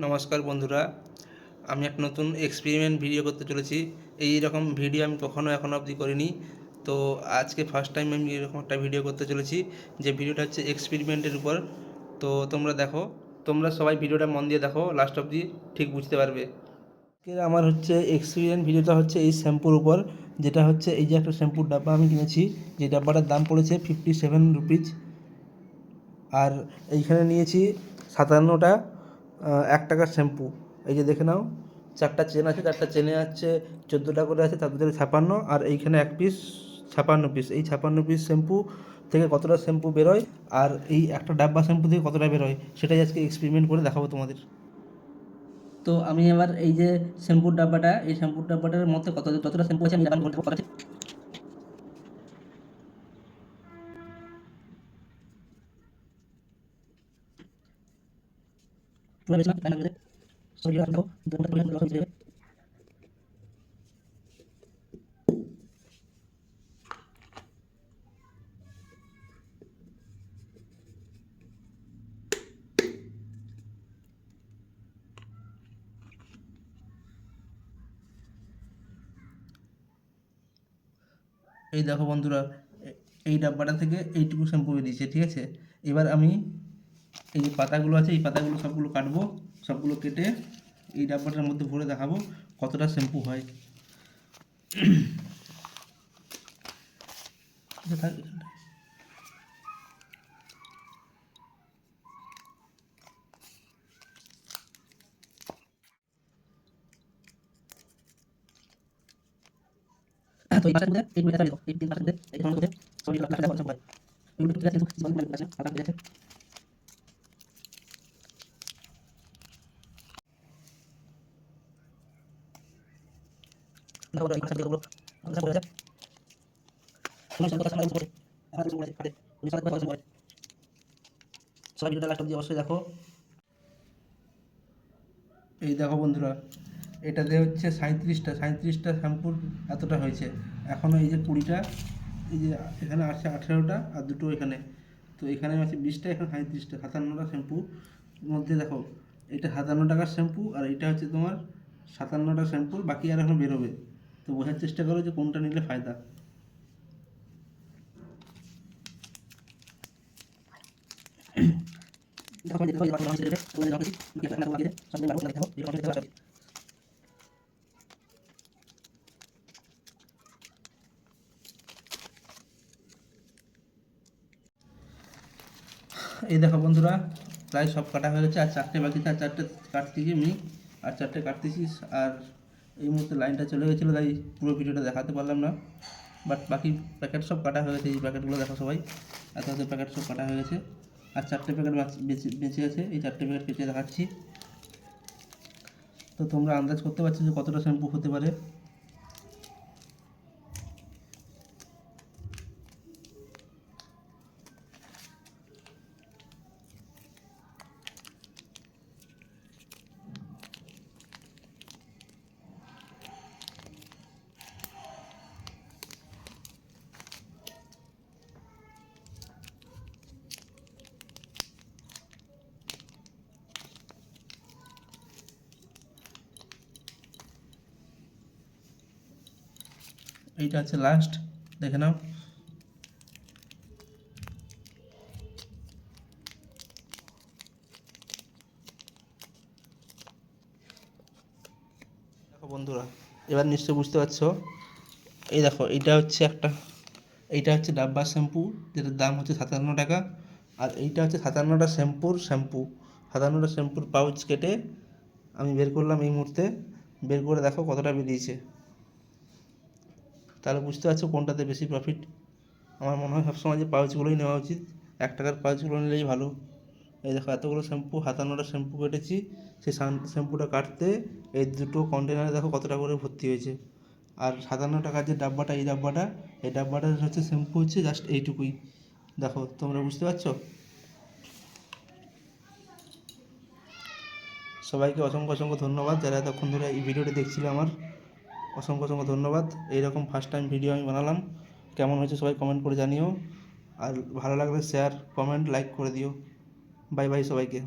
নমস্কার বন্ধুরা, আমি একটা নতুন এক্সপেরিমেন্ট ভিডিও করতে চলেছি। এই রকম ভিডিও আমি কখনো এখনো অবধি করিনি। তো আজকে ফার্স্ট টাইম আমি এরকম একটা ভিডিও করতে চলেছি, যে ভিডিওটা হচ্ছে এক্সপেরিমেন্টের উপর। তো তোমরা সবাই ভিডিওটা মন দিয়ে দেখো, লাস্ট অবধি ঠিক বুঝতে পারবে। আমার হচ্ছে এক্সপেরিমেন্ট ভিডিওটা হচ্ছে এই শ্যাম্পুর উপর, যেটা হচ্ছে এই যে একটা শ্যাম্পুর ডাব্বা আমি কিনেছি, যে ডাব্বাটার দাম পড়েছে 57 রুপিজ। আর এইখানে নিয়েছি 57টা 1 টাকার শ্যাম্পু। এই যে দেখে নাও, 4টা চেন আছে, 4টা চেনে হচ্ছে 14টা করে আছে, তার ভিতরে 56, আর এইখানে 1 পিস 56 পিস। এই 56 পিস শ্যাম্পু থেকে কতটা শ্যাম্পু বেরোয়, আর এই একটা ডাব্বা শ্যাম্পু থেকে কতটা বেরোয়, সেটাই আজকে এক্সপেরিমেন্ট করে দেখাবো তোমাদের। তো আমি এবার এই যে শ্যাম্পুর ডাব্বাটার মধ্যে যতটা শ্যাম্পু আছে আমি বলতে পারছি। এই দেখো বন্ধুরা, এই ডাব্বাটা থেকে এইটুকু শ্যাম্পু বেরিয়েছে, ঠিক আছে। এবার আমি এই যে পাতাগুলো আছে, এই পাতাগুলো সবগুলো কাটবো, সবগুলো কেটে এই ডাব্বাটার মধ্যে ভরে দেখাবো কতটা শ্যাম্পু হয়। তো এই পাতার মধ্যে এই পাতাটা দেখো, এই তিন পাতার মধ্যে এই মধ্যে সবই লাগাতে দেখো সব ভাই। এগুলো ঠিক আছে, কিন্তু জীবন মানে আছে আলাদা আছে। দেখো এই পাতাগুলো আমরা সব বলে আছে। তুমি সব কথা বলছো, আমরা কিছু বলে কাটে, তুমি সব কথা বলছো। সবাই ভিডিওটা লাস্ট অবধি অবশ্যই দেখো। এই দেখো বন্ধুরা, এটাতে হচ্ছে 37টা শ্যাম্পুর এতটা হয়েছে। এখনও এই যে 20টা, এই যে এখানে আছে 18টা, আর দুটো এখানে, তো এখানে আছে 20টা, এখানে 37টা, 57টা শ্যাম্পুর মধ্যে দেখো, এটা 57 টাকার শ্যাম্পু, আর এটা হচ্ছে তোমার 57টা শ্যাম্পু, বাকি আর এখন বেরোবে। তো বোঝার চেষ্টা করো যে কোনটা নিলে ফায়দা। এই দেখো বন্ধুরা, প্রায় সব কাটা হয়ে গেছে, আর 4টে বাকি, আর 4টে কাটতেছি আমি, আর 4টে কাটতেছি। আর এই মুহূর্তে লাইনটা চলে গেছিলো, তাই পুরো ভিডিওটা দেখাতে পারলাম না, বাট বাকি প্যাকেট সব কাটা হয়ে গেছে। এই প্যাকেটগুলো দেখো সবাই, এত প্যাকেট সব কাটা হয়ে গেছে, আর 4টে প্যাকেট বেঁচে আছে। এই 4টে প্যাকেট কেটে দেখাচ্ছি। তো তোমরা আন্দাজ করতে পারছো যে কতটা শ্যাম্পু হতে পারে। এইটা হচ্ছে লাস্ট, দেখে নাও। দেখো বন্ধুরা, এবার নিশ্চয়ই বুঝতে পারছো। এই দেখো, এইটা হচ্ছে ডাব্বা শ্যাম্পু, যেটার দাম হচ্ছে 57 টাকা। আর এইটা হচ্ছে 57টা শ্যাম্পু 57টা শ্যাম্পুর পাউচ কেটে আমি বের করলাম এই মুহূর্তে। বের করে দেখো কতটা বেরিয়েছে, তাহলে বুঝতে পারছো কোনটাতে বেশি প্রফিট। আমার মনে হয় সবসময় যে পাউচগুলোই নেওয়া উচিত, 1 টাকার পাউচগুলো নিলেই ভালো। এই দেখো, এতগুলো শ্যাম্পু, 57টা শ্যাম্পু কেটেছি। সেই শ্যাম্পুটা কাটতে এই দুটো কন্টেনারে দেখো কতটা করে ভর্তি হয়েছে। আর 57 টাকার যে ডাব্বাটা, এই ডাব্বাটার হচ্ছে শ্যাম্পু হচ্ছে জাস্ট এইটুকুই। দেখো, তোমরা বুঝতে পারছো। সবাইকে অসংখ্য অসংখ্য ধন্যবাদ, যারা এতক্ষণ ধরে এই ভিডিওটি দেখছিল আমার। অসংখ্য অসংখ্য ধন্যবাদ। এইরকম ফার্স্ট টাইম ভিডিও আমি বানালাম, কেমন হয়েছে সবাই কমেন্ট করে জানিও। আর ভালো লাগলে শেয়ার, কমেন্ট, লাইক করে দিও। বাই বাই সবাইকে।